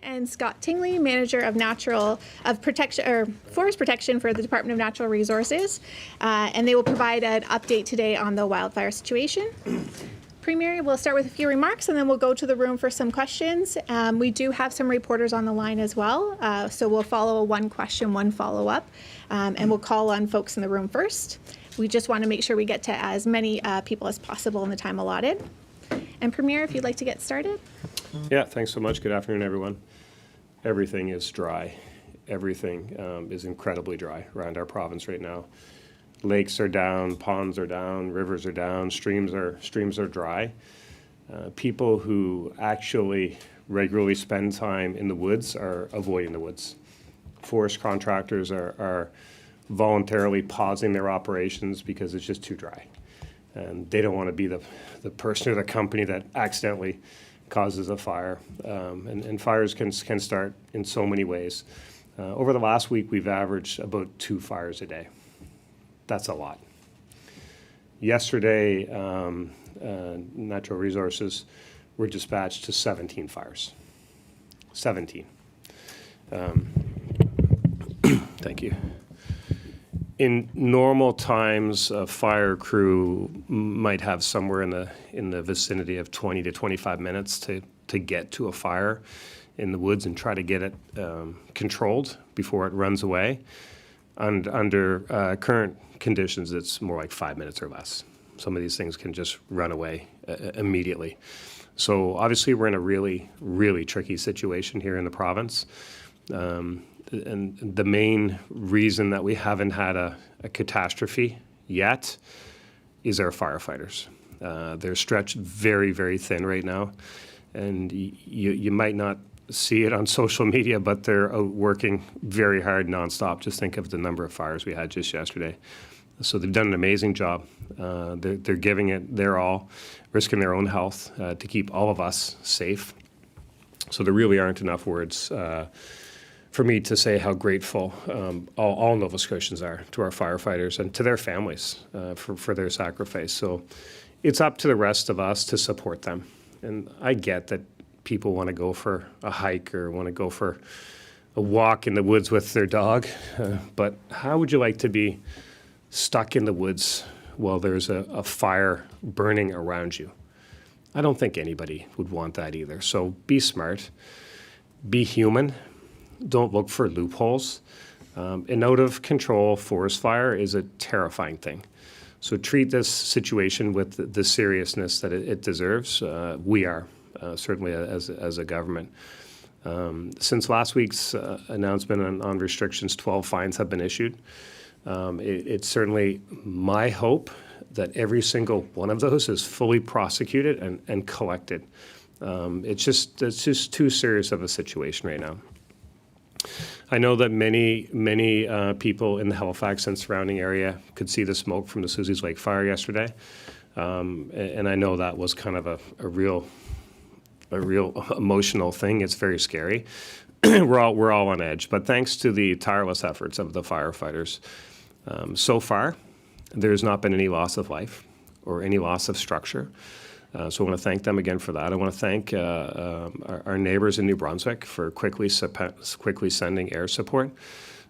and Scott Tingley, Manager of Forest Protection for the Department of Natural Resources, and they will provide an update today on the wildfire situation. Premier, we'll start with a few remarks and then we'll go to the room for some questions. We do have some reporters on the line as well, so we'll follow a one question, one follow-up, and we'll call on folks in the room first. We just want to make sure we get to as many people as possible in the time allotted. And Premier, if you'd like to get started. Yeah, thanks so much. Good afternoon, everyone. Everything is dry. Everything is incredibly dry around our province right now. Lakes are down, ponds are down, rivers are down, streams are dry. People who actually regularly spend time in the woods are avoiding the woods. Forest contractors are voluntarily pausing their operations because it's just too dry. And they don't want to be the person or the company that accidentally causes a fire. And fires can start in so many ways. Over the last week, we've averaged about 2 fires a day. That's a lot. Yesterday, Natural Resources were dispatched to 17 fires. 17. Thank you. In normal times, a fire crew might have somewhere in the vicinity of 20 to 25 minutes to get to a fire in the woods and try to get it controlled before it runs away. And under current conditions, it's more like 5 minutes or less. Some of these things can just run away immediately. So obviously we're in a really, really tricky situation here in the province. And the main reason that we haven't had a catastrophe yet is our firefighters. They're stretched very, very thin right now. And you might not see it on social media, but they're out working very hard nonstop. Just think of the number of fires we had just yesterday. So they've done an amazing job. They're giving it their all, risking their own health to keep all of us safe. So there really aren't enough words for me to say how grateful all Nova Scotians are to our firefighters and to their families for their sacrifice. So it's up to the rest of us to support them. And I get that people want to go for a hike or want to go for a walk in the woods with their dog, but how would you like to be stuck in the woods while there's a fire burning around you? I don't think anybody would want that either. So be smart, be human. Don't look for loopholes. An out-of-control forest fire is a terrifying thing. So treat this situation with the seriousness that it deserves. We are, certainly as a government. Since last week's announcement on restrictions, 12 fines have been issued. It's certainly my hope that every single one of those is fully prosecuted and collected. It's just too serious of a situation right now. I know that many people in the Halifax and surrounding area could see the smoke from the Susie's Lake fire yesterday, and I know that was kind of a real emotional thing. It's very scary. We're all on edge, but thanks to the tireless efforts of the firefighters, so far there's not been any loss of life or any loss of structure. So I want to thank them again for that. I want to thank our neighbors in New Brunswick for quickly sending air support.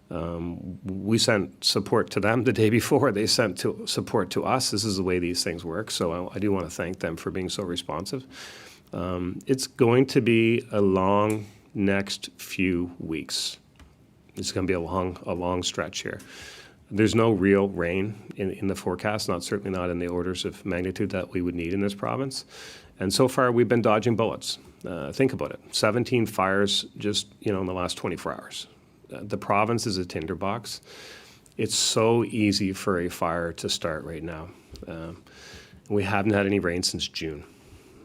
We sent support to them the day before. They sent support to us. This is the way these things work. So I do want to thank them for being so responsive. It's going to be a long next few weeks. It's going to be a long stretch here. There's no real rain in the forecast, certainly not in the orders of magnitude that we would need in this province. And so far, we've been dodging bullets. Think about it. 17 fires just, in the last 24 hours. The province is a tinderbox. It's so easy for a fire to start right now. We haven't had any rain since June.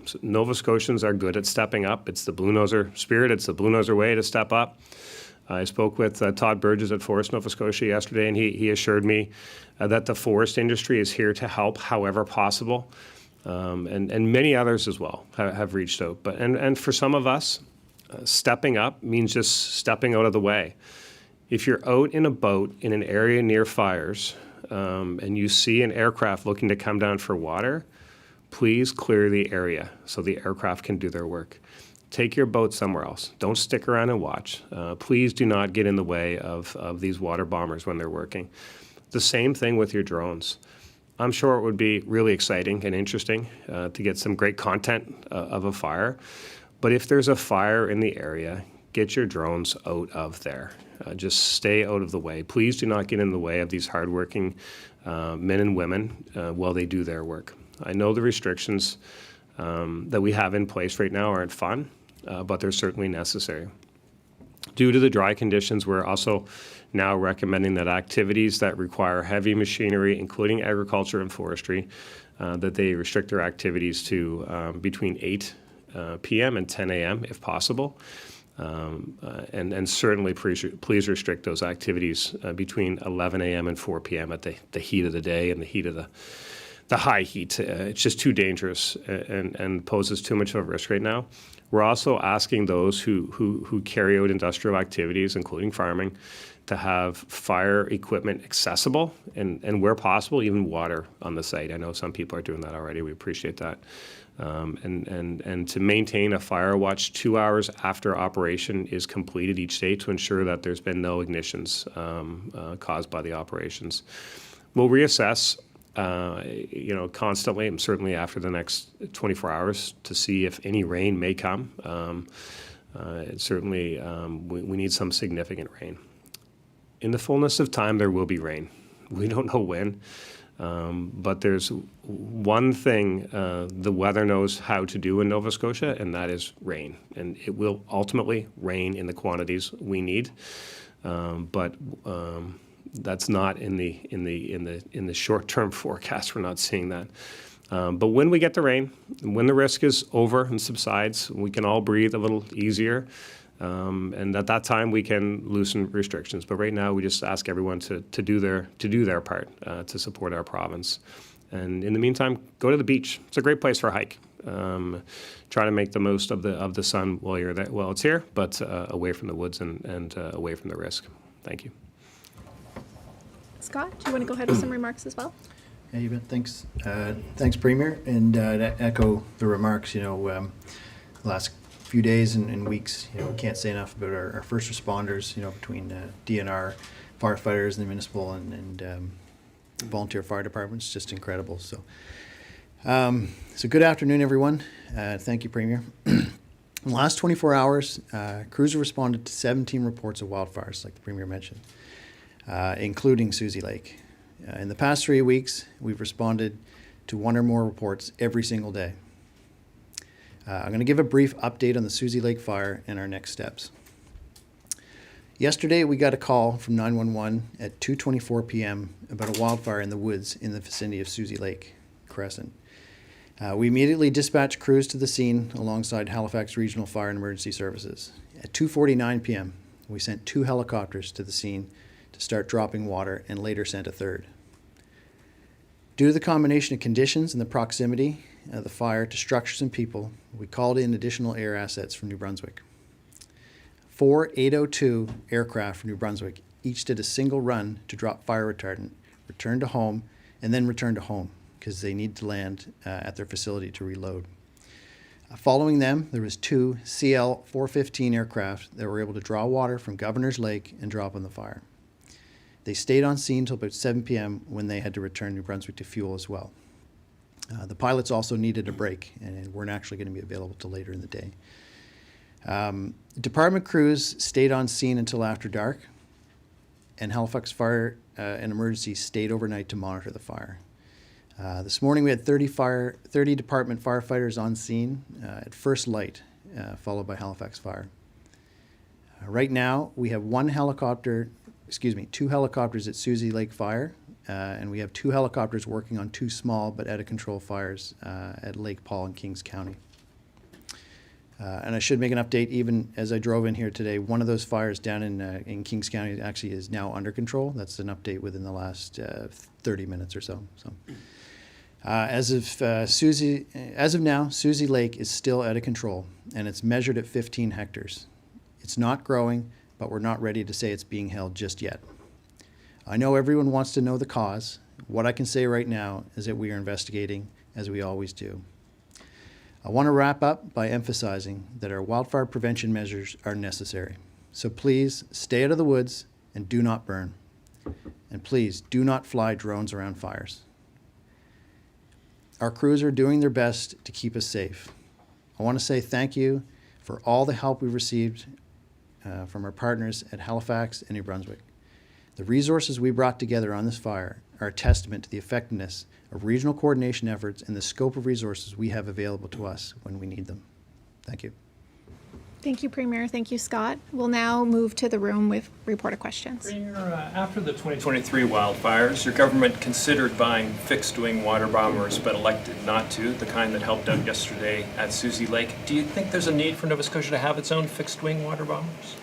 So Nova Scotians are good at stepping up. It's the Blue Noser spirit. It's the Blue Noser way to step up. I spoke with Todd Burgess at Forest Nova Scotia yesterday, and he assured me that the forest industry is here to help however possible, and many others as well have reached out. And for some of us, stepping up means just stepping out of the way. If you're out in a boat in an area near fires and you see an aircraft looking to come down for water, please clear the area so the aircraft can do their work. take your boat somewhere else. Don't stick around and watch. Please do not get in the way of these water bombers when they're working. The same thing with your drones. I'm sure it would be really exciting and interesting to get some great content of a fire. But if there's a fire in the area, get your drones out of there. Just stay out of the way. Please do not get in the way of these hardworking men and women while they do their work. I know the restrictions that we have in place right now aren't fun, but they're certainly necessary. Due to the dry conditions, we're also now recommending that activities that require heavy machinery, including agriculture and forestry, that they restrict their activities to between 8 p.m. and 10 a.m. if possible. And certainly please restrict those activities between 11 a.m. and 4 p.m. at the heat of the day and the heat of the high heat. It's just too dangerous and poses too much of a risk right now. We're also asking those who carry out industrial activities, including farming, to have fire equipment accessible and where possible, even water on the site. I know some people are doing that already. We appreciate that. And to maintain a fire watch 2 hours after operation is completed each day to ensure that there's been no ignitions caused by the operations. We'll reassess constantly, and certainly after the next 24 hours to see if any rain may come. Certainly, we need some significant rain. In the fullness of time, there will be rain. We don't know when, but there's one thing the weather knows how to do in Nova Scotia, and that is rain. And it will ultimately rain in the quantities we need, but that's not in the short-term forecast. We're not seeing that. But when we get the rain, when the risk is over and subsides, we can all breathe a little easier. And at that time, we can loosen restrictions. But right now, we just ask everyone to do their part to support our province. And in the meantime, go to the beach. It's a great place for a hike. Try to make the most of the sun while you're there. Well, it's here, but away from the woods and away from the risk. Thank you. Scott, do you want to go ahead with some remarks as well? Yeah, you bet. Thanks. Thanks, Premier. And to echo the remarks, the last few days and weeks, we can't say enough about our first responders, between DNR, firefighters, and the municipal and volunteer fire departments, just incredible. So good afternoon, everyone. Thank you, Premier. In the last 24 hours, crews have responded to 17 reports of wildfires, like the Premier mentioned, including Susie Lake. In the past 3 weeks, we've responded to one or more reports every single day. I'm going to give a brief update on the Susie Lake fire and our next steps. Yesterday, we got a call from 911 at 2:24 p.m. about a wildfire in the woods in the vicinity of Susie Lake Crescent. We immediately dispatched crews to the scene alongside Halifax Regional Fire and Emergency Services. At 2:49 p.m., we sent 2 helicopters to the scene to start dropping water and later sent a third. Due to the combination of conditions and the proximity of the fire to structures and people, we called in additional air assets from New Brunswick. 4 802 aircraft from New Brunswick each did a single run to drop fire retardant, return to home, and then return to home because they need to land at their facility to reload. Following them, there was 2 CL-415 aircraft that were able to draw water from Governor's Lake and drop on the fire. They stayed on scene until about 7 p.m. when they had to return New Brunswick to fuel as well. The pilots also needed a break and weren't actually going to be available till later in the day. Department crews stayed on scene until after dark, and Halifax Fire and Emergency stayed overnight to monitor the fire. This morning we had 30 department firefighters on scene at first light, followed by Halifax Fire. Right now we have 2 helicopters at Susie Lake Fire, and we have 2 helicopters working on 2 small but out of control fires at Lake Paul in Kings County. And I should make an update, even as I drove in here today, one of those fires down in Kings County actually is now under control. That's an update within the last 30 minutes or so. As of now, Susie Lake is still out of control, and it's measured at 15 hectares. It's not growing, but we're not ready to say it's being held just yet. I know everyone wants to know the cause. What I can say right now is that we are investigating, as we always do. I want to wrap up by emphasizing that our wildfire prevention measures are necessary. So please stay out of the woods and do not burn. And please do not fly drones around fires. Our crews are doing their best to keep us safe. I want to say thank you for all the help we've received from our partners at Halifax and New Brunswick. The resources we brought together on this fire are a testament to the effectiveness of regional coordination efforts and the scope of resources we have available to us when we need them. Thank you. Thank you, Premier. Thank you, Scott. We'll now move to the room with reporter questions. Premier, after the 2023 wildfires, your government considered buying fixed-wing water bombers but elected not to, the kind that helped out yesterday at Susie Lake. Do you think there's a need for Nova Scotia to have its own fixed-wing water bombers?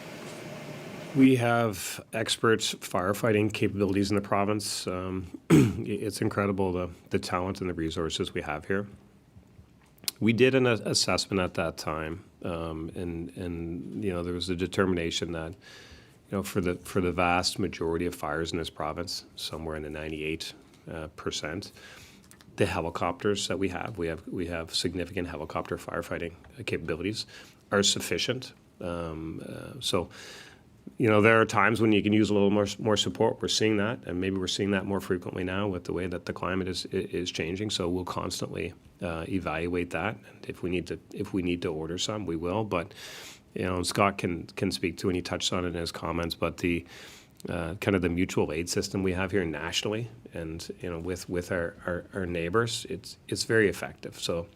We have expert firefighting capabilities in the province. It's incredible the talent and the resources we have here. We did an assessment at that time, and you know, there was a determination that, you know, for the vast majority of fires in this province, somewhere in the 98%, the helicopters that we have significant helicopter firefighting capabilities, are sufficient. So, you know, there are times when you can use a little more support. We're seeing that, and maybe we're seeing that more frequently now with the way that the climate is changing. So we'll constantly evaluate that, and if we need to order some, we will. But you know, Scott can speak to, and he touched on it in his comments. But the kind of the mutual aid system we have here nationally, and you know, with our neighbors, it's very effective. So.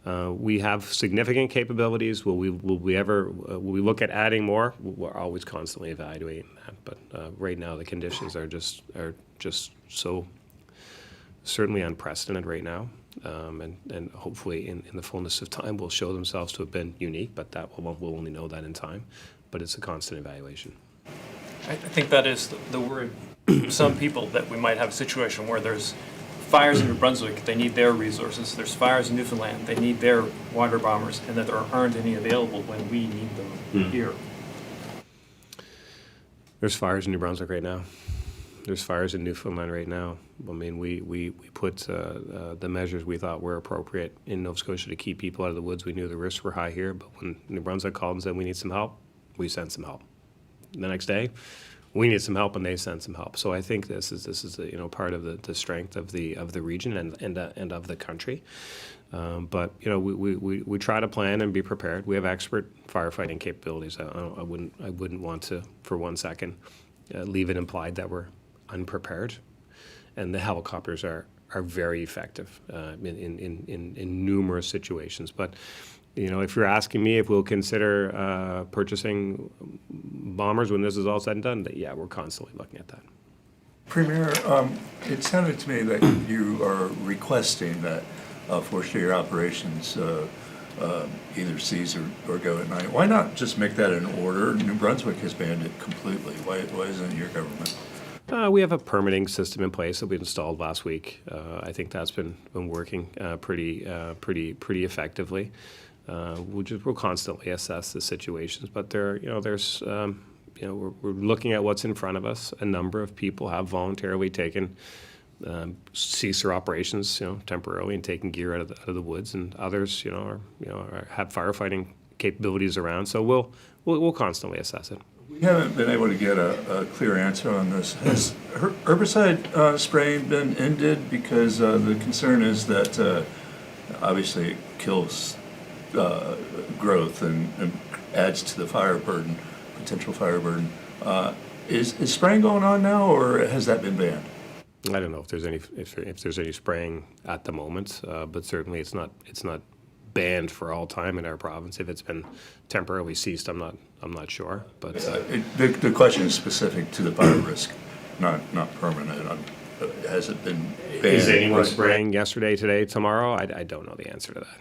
We have significant capabilities. Will we look at adding more? We're always constantly evaluating that. But right now, the conditions are just so certainly unprecedented right now, and hopefully in the fullness of time will show themselves to have been unique. But that we'll only know that in time. But it's a constant evaluation. I think that is the word. Some people that we might have a situation where there's fires in New Brunswick, they need their resources. There's fires in Newfoundland, they need their water bombers, and that there aren't any available when we need them here. There's fires in New Brunswick right now. There's fires in Newfoundland right now. I mean, we put the measures we thought were appropriate in Nova Scotia to keep people out of the woods. We knew the risks were high here, but when New Brunswick called and said we need some help, we sent some help. The next day, we need some help, and they sent some help. So I think this is you know, part of the strength of the region and of the country. But you know, we try to plan and be prepared. We have expert firefighting capabilities. I wouldn't want to for one second leave it implied that we're unprepared. And the helicopters are very effective in numerous situations. But you know, if you're asking me if we'll consider purchasing bombers when this is all said and done, yeah, we're constantly looking at that. Premier, it sounded to me that you are requesting that for your operations either cease or go at night. Why not just make that an order? New Brunswick has banned it completely. Why isn't your government? We have a permitting system in place that we installed last week. I think that's been working pretty effectively. We'll constantly assess the situations, but there's we're looking at what's in front of us. A number of people have voluntarily taken cease their operations, temporarily, and taken gear out of the woods, and others, have firefighting capabilities around. So we'll constantly assess it. We haven't been able to get a clear answer on this. Has herbicide spraying been ended? Because the concern is that obviously it kills growth and adds to the fire burden, potential fire burden. Is spraying going on now, or has that been banned? I don't know if there's any spraying at the moment, but certainly it's not banned for all time in our province. If it's been temporarily ceased, I'm not sure. But the question is specific to the fire risk, not permanent. Has it been banned? Is anyone spraying yesterday, today, tomorrow? I don't know the answer to that.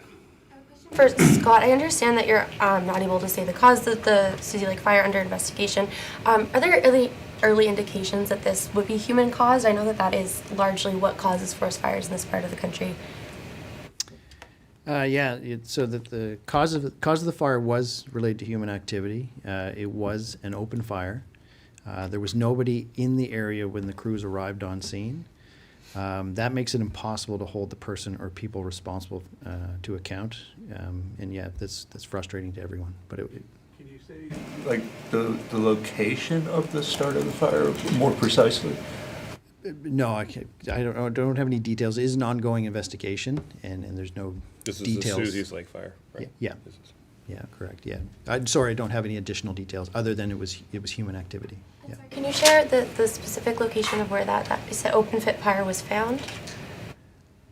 For Scott, I understand that you're not able to say the cause of the Susie Lake fire under investigation. Are there early indications that this would be human caused? I know that is largely what causes forest fires in this part of the country. So that the cause of the fire was related to human activity. It was an open fire. There was nobody in the area when the crews arrived on scene. That makes it impossible to hold the person or people responsible to account. And yeah, that's frustrating to everyone. But Can you say, like, the location of the start of the fire more precisely? no, I can't. I don't have any details. It is an ongoing investigation, and there's no This is details. the Susie's Lake Fire, right? Yeah. Yeah, correct. Yeah, I'm sorry, I don't have any additional details other than it was human activity. Yeah. Can you share the specific location of where that is that open pit fire was found?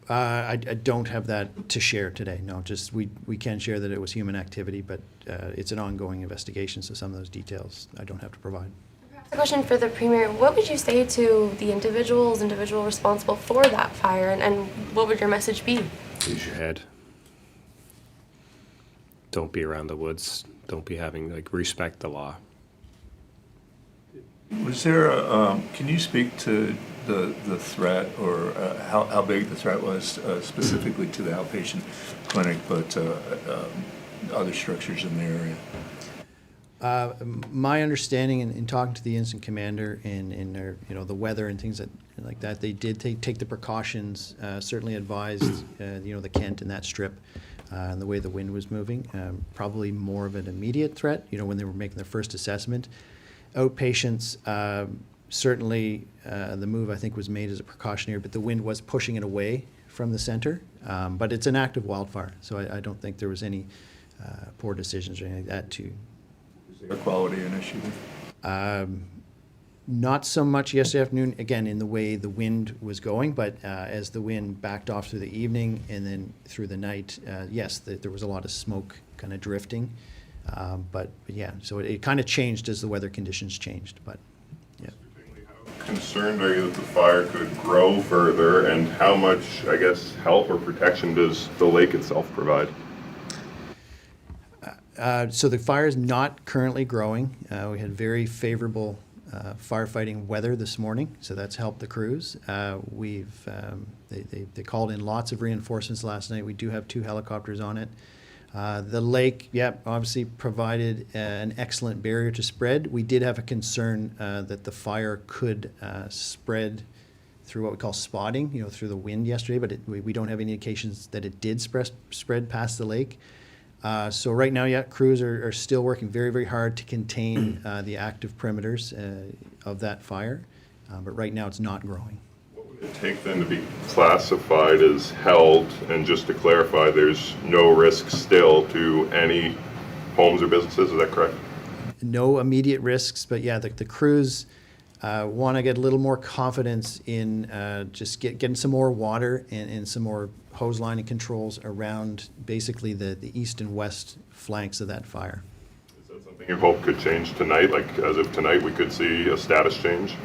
I don't have that to share today. No, just we can share that it was human activity, but it's an ongoing investigation, so some of those details I don't have to provide. A question for the Premier. What would you say to the individual responsible for that fire, and what would your message be? Use your head. Don't be around the woods. Don't be having, respect the law. Was there can you speak to the threat, or how big the threat was, specifically to the outpatient clinic, but other structures in the area? My understanding in talking to the incident commander and in their, the weather and things like that, they did take the precautions, certainly advised, the Kent and that strip, and the way the wind was moving, probably more of an immediate threat, when they were making their first assessment. Outpatients, certainly the move I think was made as a precautionary, but the wind was pushing it away from the center. But it's an active wildfire, so I don't think there was any poor decisions or anything like that to. Air quality an issue? Not so much yesterday afternoon, again, in the way the wind was going, but as the wind backed off through the evening and then through the night, yes, there was a lot of smoke kind of drifting. But yeah, so it kind of changed as the weather conditions changed, but yeah. How concerned are you that the fire could grow further, and how much, I guess, help or protection does the lake itself provide? So the fire is not currently growing. We had very favorable firefighting weather this morning, so that's helped the crews. They called in lots of reinforcements last night. We do have 2 helicopters on it. The lake, obviously provided an excellent barrier to spread. We did have a concern that the fire could spread through what we call spotting, through the wind yesterday, but we don't have any indications that it did spread past the lake. So right now, crews are still working very, very hard to contain the active perimeters of that fire, but right now it's not growing. What would it take then to be classified as held? And just to clarify, there's no risk still to any homes or businesses, is that correct? No immediate risks, but the crews want to get a little more confidence in just getting some more water and some more hose line and controls around basically the east and west flanks of that fire. Is that something you hope could change tonight? Like, as of tonight, we could see a status change?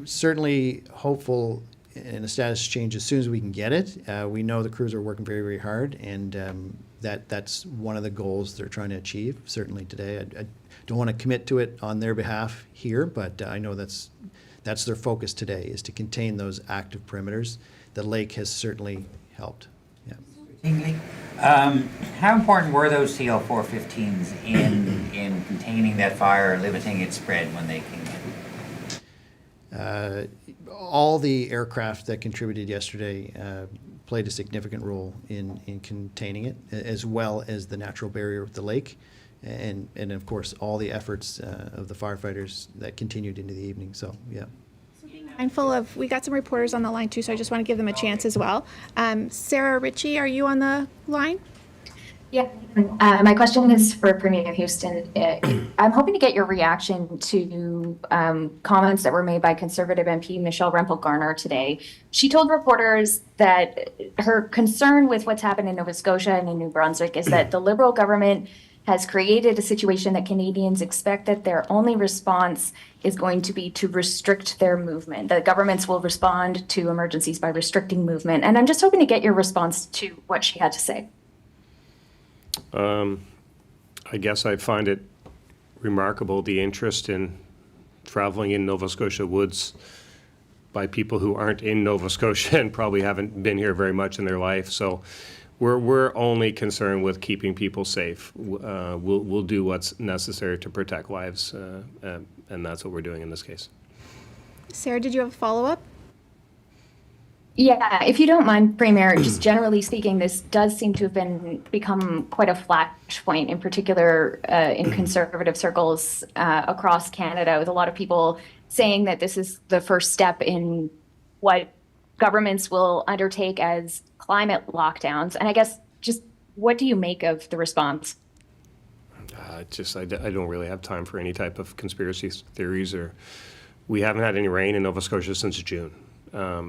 Certainly hopeful in a status change as soon as we can get it. We know the crews are working very, very hard, and that's one of the goals they're trying to achieve, certainly today. I don't want to commit to it on their behalf here, but I know that's their focus today, is to contain those active perimeters. The lake has certainly helped. Yeah. Tingley, how important were those CL-415s in containing that fire and limiting its spread when they came in? All the aircraft that contributed yesterday played a significant role in containing it, as well as the natural barrier of the lake, and of course all the efforts of the firefighters that continued into the evening. So yeah. We got some reporters on the line too, so I just want to give them a chance as well. Sarah Ritchie, are you on the line? Yeah, my question is for Premier Houston. I'm hoping to get your reaction to comments that were made by Conservative MP Michelle Rempel-Garner today. She told reporters that her concern with what's happened in Nova Scotia and in New Brunswick is that the Liberal government has created a situation that Canadians expect that their only response is going to be to restrict their movement. The governments will respond to emergencies by restricting movement. And I'm just hoping to get your response to what she had to say. I guess I find it remarkable, the interest in traveling in Nova Scotia woods by people who aren't in Nova Scotia and probably haven't been here very much in their life. So we're only concerned with keeping people safe. We'll do what's necessary to protect lives, and that's what we're doing in this case. Sarah, did you have a follow-up? Yeah, if you don't mind, Premier, just generally speaking, this does seem to have become quite a flashpoint, in particular in conservative circles across Canada, with a lot of people saying that this is the first step in what governments will undertake as climate lockdowns. And I guess just what do you make of the response? I don't really have time for any type of conspiracy theories, or we haven't had any rain in Nova Scotia since June.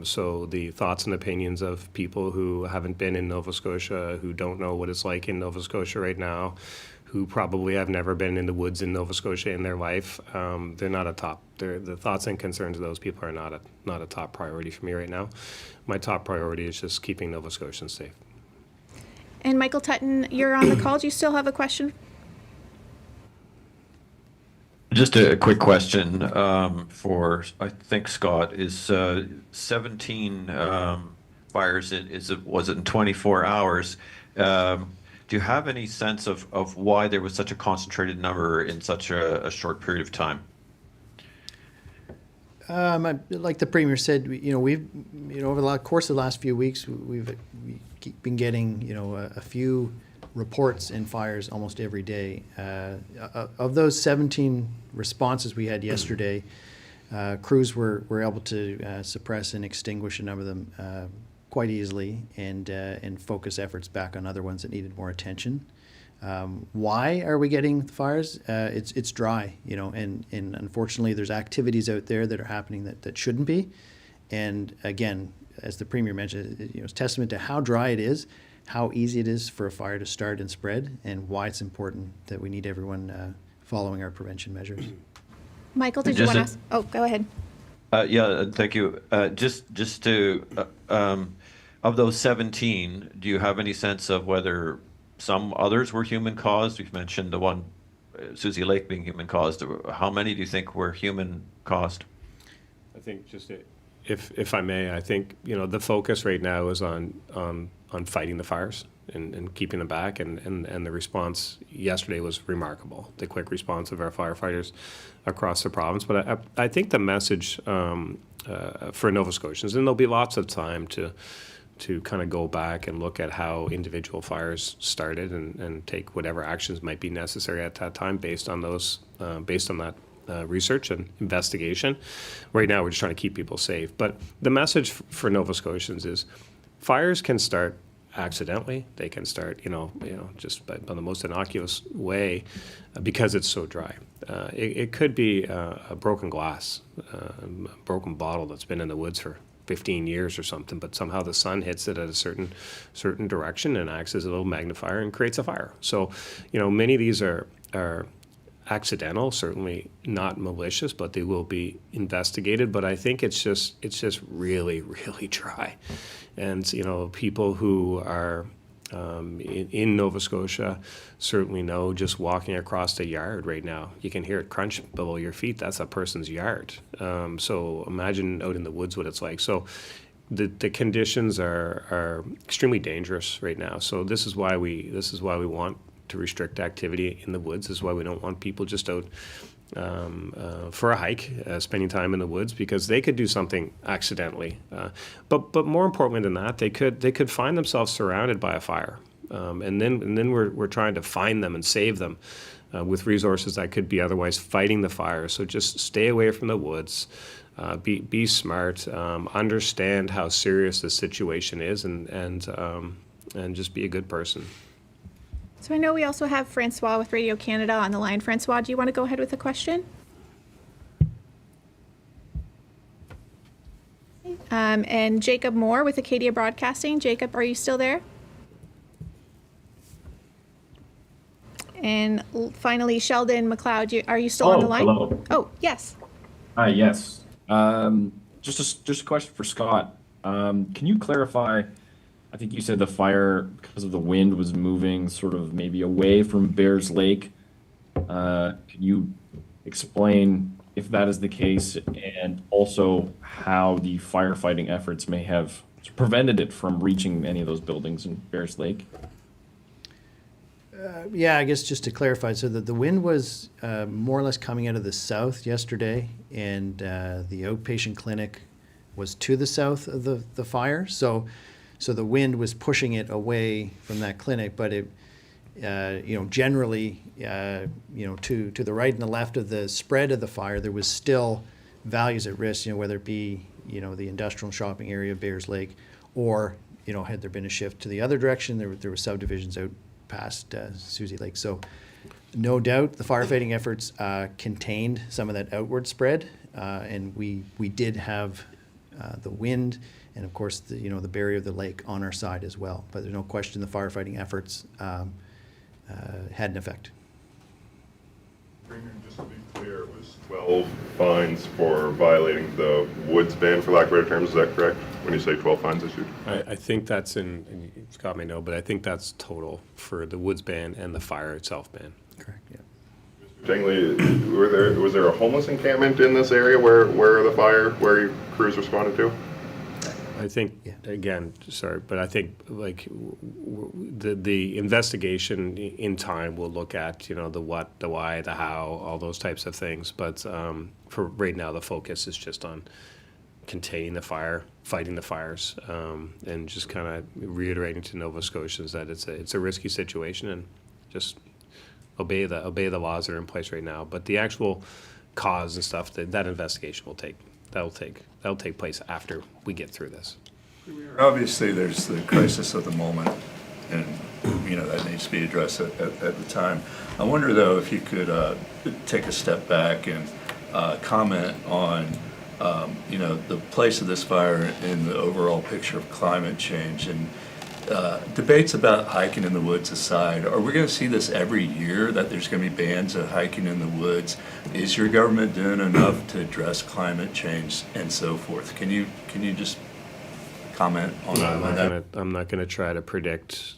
So the thoughts and opinions of people who haven't been in Nova Scotia, who don't know what it's like in Nova Scotia right now, who probably have never been in the woods in Nova Scotia in their life, they're not a top. The thoughts and concerns of those people are not a top priority for me right now. My top priority is just keeping Nova Scotians safe. And Michael Tutton, you're on the call. Do you still have a question? Just a quick question for, I think, Scott. Is 17 fires, was it in 24 hours? Do you have any sense of why there was such a concentrated number in such a short period of time? Like the Premier said, we've, over the course of the last few weeks, we've been getting, a few reports in fires almost every day. Of those 17 responses we had yesterday, crews were able to suppress and extinguish a number of them quite easily, and focus efforts back on other ones that needed more attention. Why are we getting the fires? It's dry, and unfortunately there's activities out there that are happening that shouldn't be. And again, as the Premier mentioned, it's testament to how dry it is, how easy it is for a fire to start and spread, and why it's important that we need everyone following our prevention measures. Michael, did you want to ask? Oh, go ahead. Yeah, thank you. Just to, of those 17, do you have any sense of whether some others were human caused? We've mentioned the one, Susie Lake, being human caused. How many do you think were human caused? I think if I may, I think the focus right now is on fighting the fires and keeping them back, and the response yesterday was remarkable. The quick response of our firefighters across the province. But I think the message for Nova Scotians, and there'll be lots of time to kind of go back and look at how individual fires started and take whatever actions might be necessary at that time based on that research and investigation. Right now, we're just trying to keep people safe. But the message for Nova Scotians is fires can start accidentally. They can start, just by the most innocuous way because it's so dry. It could be a broken glass, a broken bottle that's been in the woods for 15 years or something, but somehow the sun hits it at a certain direction and acts as a little magnifier and creates a fire. So, many of these are accidental, certainly not malicious, but they will be investigated. But I think it's just really, really dry. And, people who are in Nova Scotia certainly know, just walking across the yard right now, you can hear it crunch below your feet. That's a person's yard. So imagine out in the woods what it's like. So the conditions are extremely dangerous right now. So this is why we want to restrict activity in the woods. This is why we don't want people just out for a hike, spending time in the woods, because they could do something accidentally. But more importantly than that, they could find themselves surrounded by a fire, and then we're trying to find them and save them with resources that could be otherwise fighting the fire. So just stay away from the woods. Be smart. Understand how serious the situation is, and just be a good person. So I know we also have Francois with Radio Canada on the line. Francois, do you want to go ahead with the question? And Jacob Moore with Acadia Broadcasting. Jacob, are you still there? And finally, Sheldon McLeod, are you still on the line? Hello. Oh, yes. Hi, yes. Just a question for Scott. Can you clarify? I think you said the fire, because of the wind, was moving sort of maybe away from Bears Lake. Can you explain if that is the case, and also how the firefighting efforts may have prevented it from reaching any of those buildings in Bears Lake? Yeah, I guess just to clarify, so the wind was more or less coming out of the south yesterday, and the outpatient clinic was to the south of the fire. So the wind was pushing it away from that clinic, but it, generally, to the right and the left of the spread of the fire, there was still values at risk, whether it be, the industrial shopping area of Bears Lake, or, had there been a shift to the other direction, there were subdivisions out past Susie Lake. So no doubt the firefighting efforts contained some of that outward spread, and we did have the wind and, of course, the barrier of the lake on our side as well. But there's no question the firefighting efforts had an effect. Just to be clear, it was 12 fines for violating the woods ban, for lack of better terms. Is that correct? When you say 12 fines issued? I think that's and Scott may know, but I think that's total for the woods ban and the fire itself ban. Correct, yeah. Tingley, was there a homeless encampment in this area where your crews responded to? I think, again, sorry, but I think like the investigation in time will look at, the what, the why, the how, all those types of things. But for right now, the focus is just on containing the fire, fighting the fires, and just kind of reiterating to Nova Scotians that it's a risky situation, and just obey the laws that are in place right now. But the actual cause and stuff, that investigation that'll take place after we get through this. Obviously, there's the crisis of the moment, and that needs to be addressed at the time. I wonder, though, if you could take a step back and comment on the place of this fire in the overall picture of climate change, and debates about hiking in the woods aside. Are we going to see this every year, that there's going to be bans of hiking in the woods? Is your government doing enough to address climate change and so forth? Can you just comment on that? I'm not going to try to predict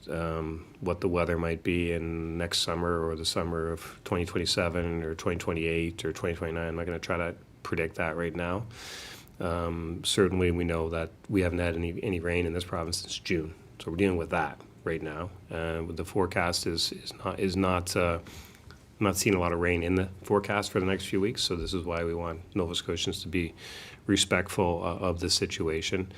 what the weather might be in next summer or the summer of 2027 or 2028 or 2029. I'm not going to try to predict that right now. Certainly, we know that we haven't had any rain in this province since June. So we're dealing with that right now. The forecast is not seeing a lot of rain in the forecast for the next few weeks. So this is why we want Nova Scotians to be respectful of the situation.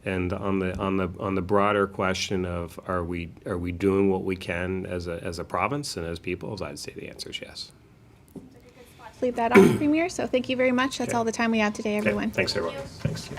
And on the broader question of are we doing what we can as a province and as peoples, I'd say the answer is yes. Leave that off, Premier. So thank you very much. That's all the time we have today, everyone. Okay. Thanks, everyone. Thanks.